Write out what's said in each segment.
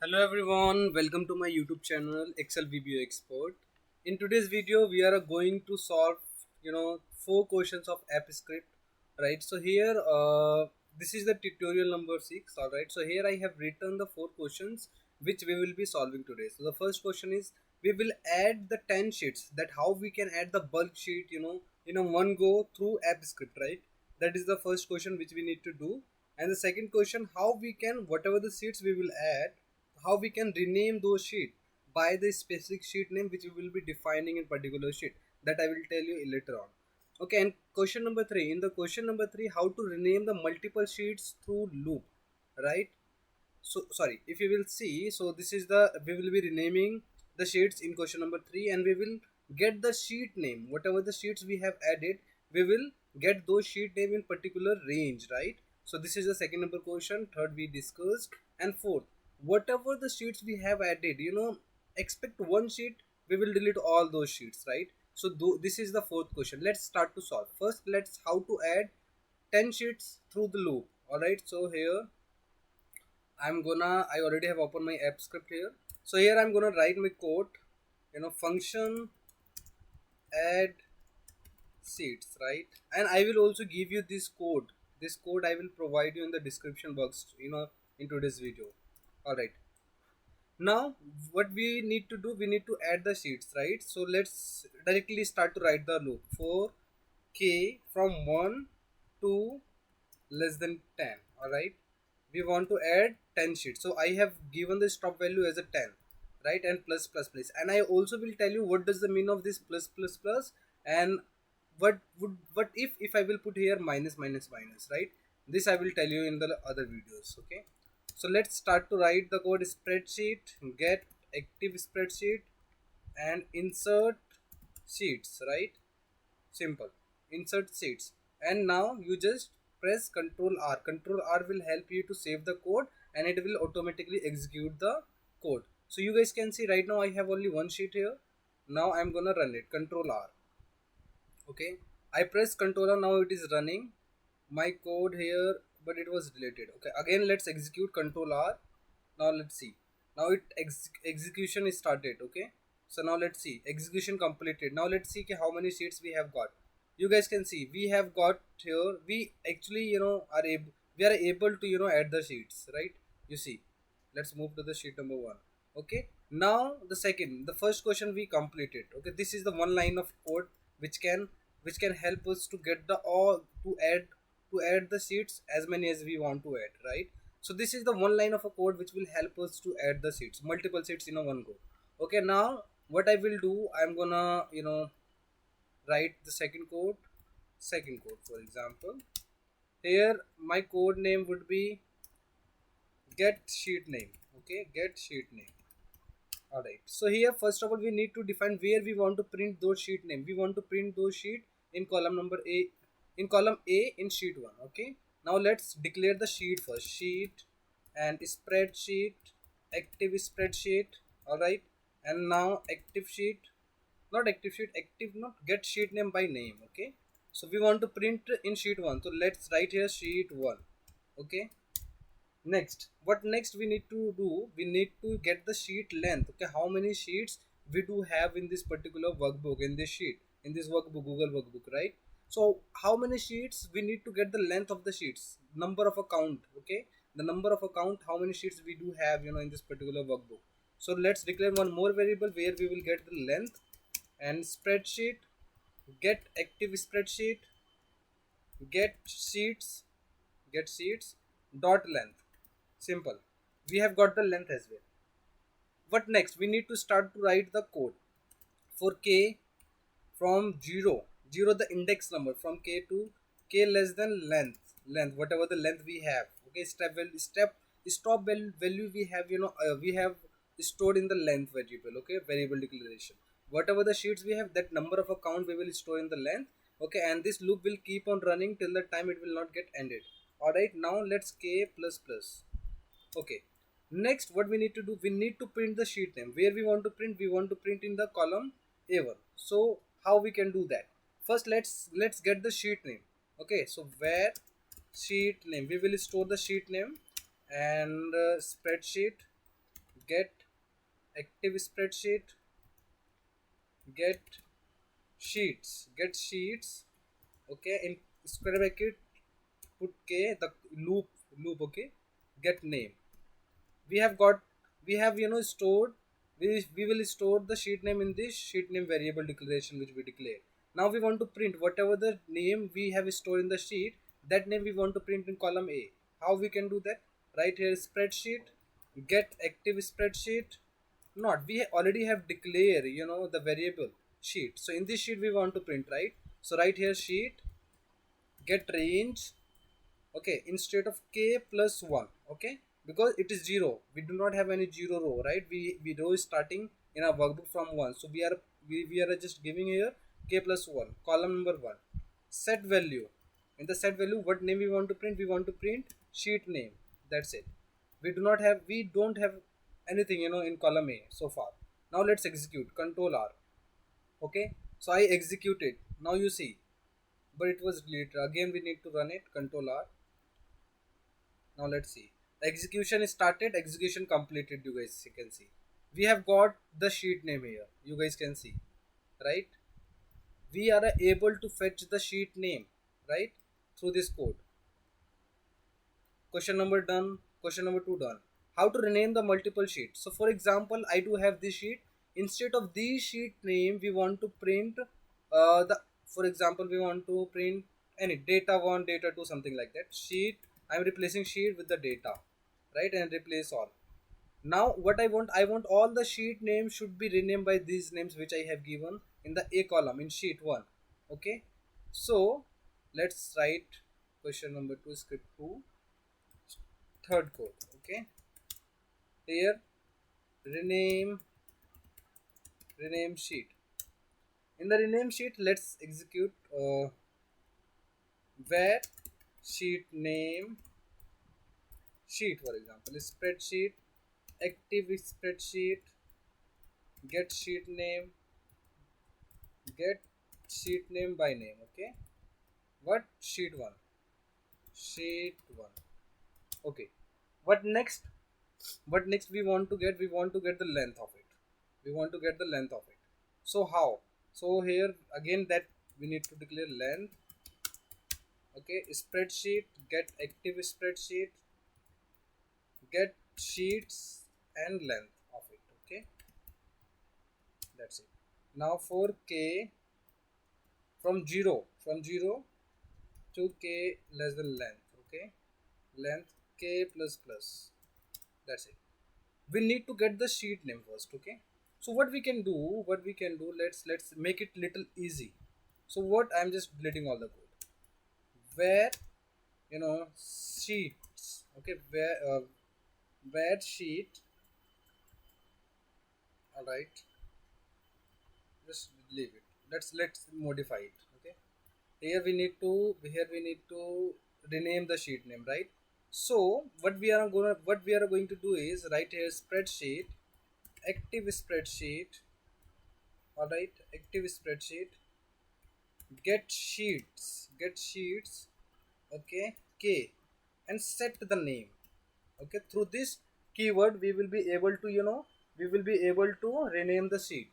Hello everyone, welcome to my YouTube channel ExcelVBA Expert. In today's video, we are going to solve, four questions of app script, right? So here, this is the tutorial number 6, all right? So here I have written the four questions which we will be solving today. So the first question is, we will add the 10 sheets, that how we can add the bulk sheet, in a one go through app script, right? That is the first question which we need to do. And the second question, how we can, whatever the sheets we will add, how we can rename those sheet by the specific sheet name which we will be defining in particular sheet, that I will tell you later on. Okay, and question number 3, in the question number 3, how to rename the multiple sheets through loop, right? So sorry, if you will see, so this is the, we will be renaming the sheets in question number 3, and we will get the sheet name, whatever the sheets we have added, we will get those sheet name in particular range, right? So this is the second number question. Third we discussed. And fourth, whatever the sheets we have added, expect one sheet, we will delete all those sheets, right? So this is the fourth question. Let's start to solve. First, let's how to add 10 sheets through the loop. All right, so here I already have opened my app script here. So here I'm gonna write my code, function add seats, right? And I will also give you this code. This code I will provide you in the description box, in today's video. All right. Now what we need to do, we need to add the sheets, right? So let's directly start to write the loop for k from 1 to less than 10. All right, we want to add 10 sheets, so I have given the stop value as a 10, right? And plus plus plus, and I also will tell you what does the mean of this plus plus plus, and what if I will put here minus minus minus, right? This I will tell you in the other videos. Okay, so let's start to write the code. Spreadsheet get active spreadsheet and insert sheets, right? Simple, insert sheets. And now you just press Control R. Control R will help you to save the code, and it will automatically execute the code. So you guys can see right now I have only one sheet here. Now I'm gonna run it. Control R. Okay, I press Control R. Now it is running my code here, but it was deleted. Okay, again let's execute. Control R. Now let's see. Now execution is started. Okay, so now let's see, execution completed. Now let's see how many sheets we have got. You guys can see we have got here, we actually we are able to add the sheets, right? You see, let's move to the sheet number 1. Okay, now the first question we completed. Okay, this is the one line of code which can help us to get the or to add the sheets as many as we want to add, right? So this is the one line of a code which will help us to add the sheets, multiple sheets in a one go. Okay, now what I will do, I'm gonna write the second code. For example, here my code name would be get sheet name. Okay, get sheet name. All right, so here first of all we need to define where we want to print those sheet name. We want to print those sheet in column number A, in column A in sheet 1. Okay, now let's declare the sheet first. Sheet and spreadsheet, active spreadsheet. All right, and now active sheet, not active sheet, active, not get sheet name by name. Okay, so we want to print in sheet 1, so let's write here sheet 1. Okay, next, what next we need to do, we need to get the sheet length. Okay, how many sheets we do have in this particular workbook, in this sheet, in this workbook, Google workbook, right? So how many sheets we need to get the length of the sheets, number of account. Okay, the number of account, how many sheets we do have in this particular workbook. So let's declare one more variable where we will get the length. And spreadsheet get active spreadsheet, get sheets dot length. Simple, we have got the length as well. What next, we need to start to write the code for k from 0 the index number, from k to k less than length whatever the length we have. Okay, stop value we have, we have stored in the length variable. Okay, variable declaration, whatever the sheets we have, that number of account we will store in the length. Okay, and this loop will keep on running till the time it will not get ended. All right, now let's k plus plus. Okay, next what we need to do, we need to print the sheet name. Where we want to print, we want to print in the column A1. So how we can do that? First let's get the sheet name. Okay, so where sheet name, we will store the sheet name. And spreadsheet get active spreadsheet, get sheets, okay, in square bracket put k, the loop, okay, get name. We have got, we have stored, we will store the sheet name in this sheet name variable declaration which we declared. Now we want to print whatever the name we have stored in the sheet, that name we want to print in column A. How we can do that? Right here spreadsheet, get active spreadsheet. Not, we already have declare the variable sheet, so in this sheet we want to print, right? So right here sheet, get range, okay, instead of k plus 1, okay, because it is 0, we do not have any 0 row, right? We row is starting in our workbook from 1, so we are just giving here k plus 1, column number 1. Set value, in the set value what name we want to print? We want to print sheet name, that's it. We don't have anything in column A so far. Now let's execute, control R, okay. So I executed, now you see, but it was deleted again. We need to run it, control R. Now let's see, the execution is started, execution completed. You guys can see we have got the sheet name here, you guys can see, right? We are able to fetch the sheet name, right, through this code. Question number done, question number 2 done. How to rename the multiple sheets? So for example, I do have this sheet, instead of this sheet name we want to print the, for example, we want to print any data 1, data 2, something like that. Sheet, I'm replacing sheet with the data, right, and replace all. Now what I want all the sheet names should be renamed by these names which I have given in the A column in sheet 1, okay. So let's write question number 2 script 2, third code, okay. Here rename sheet. In the rename sheet, let's execute where sheet name sheet, for example spreadsheet, active spreadsheet, get sheet name, get sheet name by name, okay. What? Sheet 1, sheet 1, okay. What next? What next we want to get? We want to get the length of it. We want to get the length of it. So how? So here again that we need to declare length, okay. Spreadsheet, get active spreadsheet, get sheets and length of it, okay. That's it. Now for k, from 0 to k less than length, okay. Length k plus plus, that's it. We need to get the sheet name first, okay. So what we can do, let's make it little easy. So what, I'm just deleting all the code, where sheets, okay, where sheet, all right, just leave it. Let's modify it, okay. Here we need to rename the sheet name, right? So what we are going to do is right here spreadsheet, active spreadsheet, all right, active spreadsheet, get sheets, okay, k, and set the name, okay. Through this keyword we will be able to rename the sheet.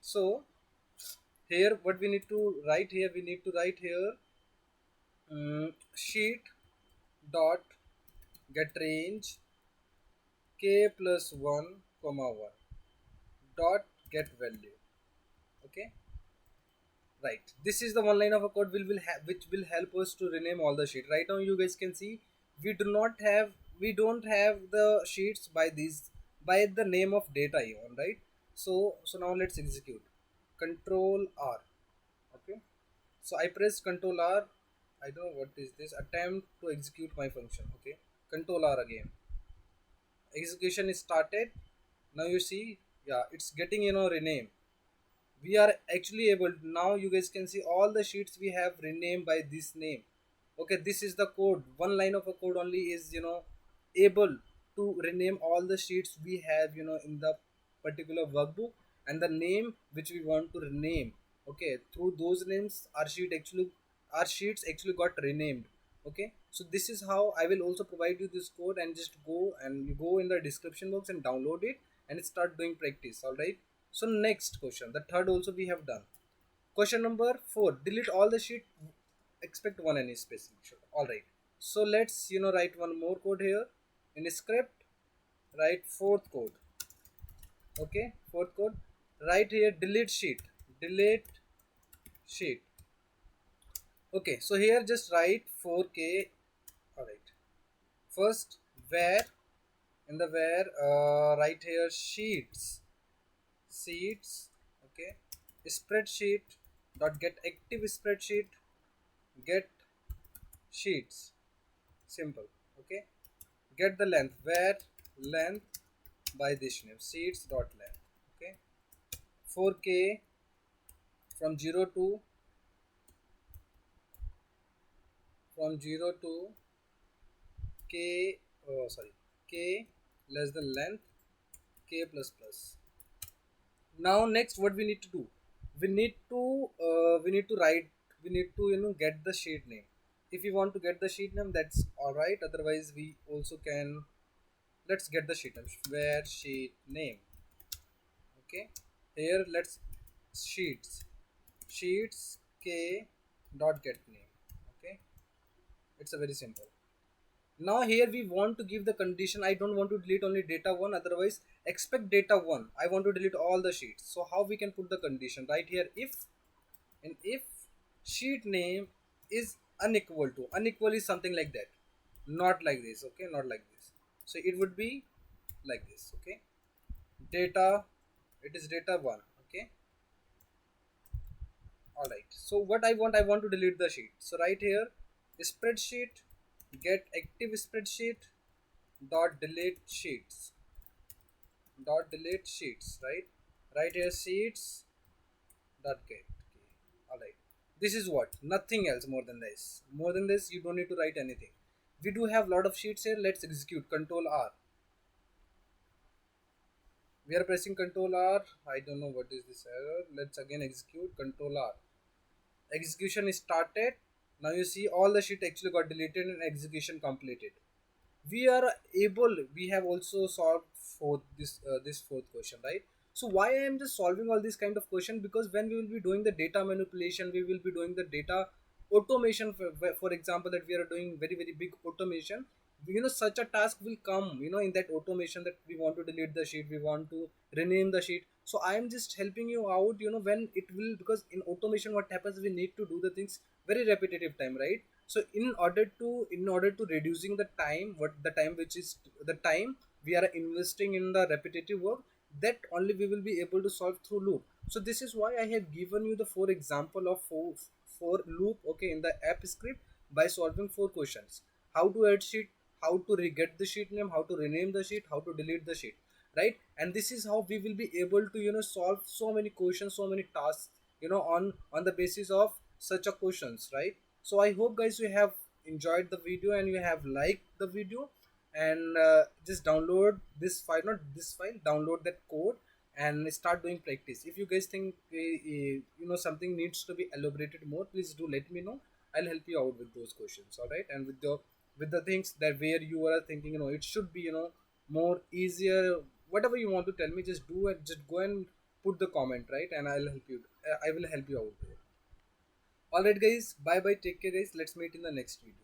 So here what we need to write here, sheet dot get range k plus 1 comma 1 dot get value, okay. Right, this is the one line of a code which will help us to rename all the sheet. Right now you guys can see we don't have the sheets by the name of data even, right? So now let's execute, control R, okay. So I press control R, I don't know what is this, attempt to execute my function, okay. Control R again, execution is started. Now you see, yeah, it's getting rename. We are actually able, now you guys can see all the sheets we have renamed by this name, okay. This is the code, one line of a code only is able to rename all the sheets we have in the particular workbook, and the name which we want to rename, okay. Through those names our sheets actually got renamed, okay. So this is how I will also provide you this code, and just go in the description box and download it, and start doing practice. All right. So next question, the third also we have done. Question number 4, delete all the sheet, expect one any spacing should. All right. So let's write one more code here in script. Write fourth code. Okay, fourth code. Write here delete sheet. Delete sheet. Okay, so here just write 4k. All right. First, where, in the where, write here sheets. Okay, spreadsheet dot get active spreadsheet, get sheets. Simple. Okay, get the length, where length by this name, sheets dot length. Okay, 4k from 0 to from 0 to k, sorry, k less than length, k plus plus. Now next what we need to do, we need to write, we need to get the sheet name. If you want to get the sheet name, that's all right, otherwise we also can. Let's get the sheet name, where sheet name. Okay, here let's sheets k dot get name. Okay, it's a very simple. Now here we want to give the condition, I don't want to delete only data 1, otherwise expect data 1, I want to delete all the sheets. So how we can put the condition, right here, if sheet name is unequal is something like that, not like this. Okay, not like this. So it would be like this. Okay, data, it is data 1. Okay, all right. So what I want to delete the sheet. So right here, spreadsheet get active spreadsheet dot delete sheets, right? Right here, sheets dot get. Okay. All right. This is what, nothing else more than this. More than this, you don't need to write anything. We do have lot of sheets here. Let's execute. Control R. We are pressing Control R. I don't know what is this error. Let's again execute. Control R. Execution is started. Now you see all the sheet actually got deleted and execution completed. We are able, we have also solved for this fourth question, right? So why I am just solving all these kind of question, because when we will be doing the data manipulation, we will be doing the data automation, for example, that we are doing very very big automation, such a task will come, in that automation, that we want to delete the sheet, we want to rename the sheet. So I am just helping you out, when it will, because in automation what happens, we need to do the things very repetitive time, right? So in order to reducing the time, what the time which is the time we are investing in the repetitive work, that only we will be able to solve through loop. So this is why I have given you the four example of four loop, okay, in the app script, by solving four questions: how to add sheet, how to get the sheet name, how to rename the sheet, how to delete the sheet, right? And this is how we will be able to solve so many questions, so many tasks, on the basis of such a questions, right? So I hope guys you have enjoyed the video and you have liked the video, and just download this file, not this file, download that code and start doing practice. If you guys think something needs to be elaborated more, please do let me know. I'll help you out with those questions. All right, and with the things that where you are thinking, it should be more easier, whatever you want to tell me, just do it, just go and put the comment, right? And I will help you out there. All right guys, bye bye, take care guys, let's meet in the next video.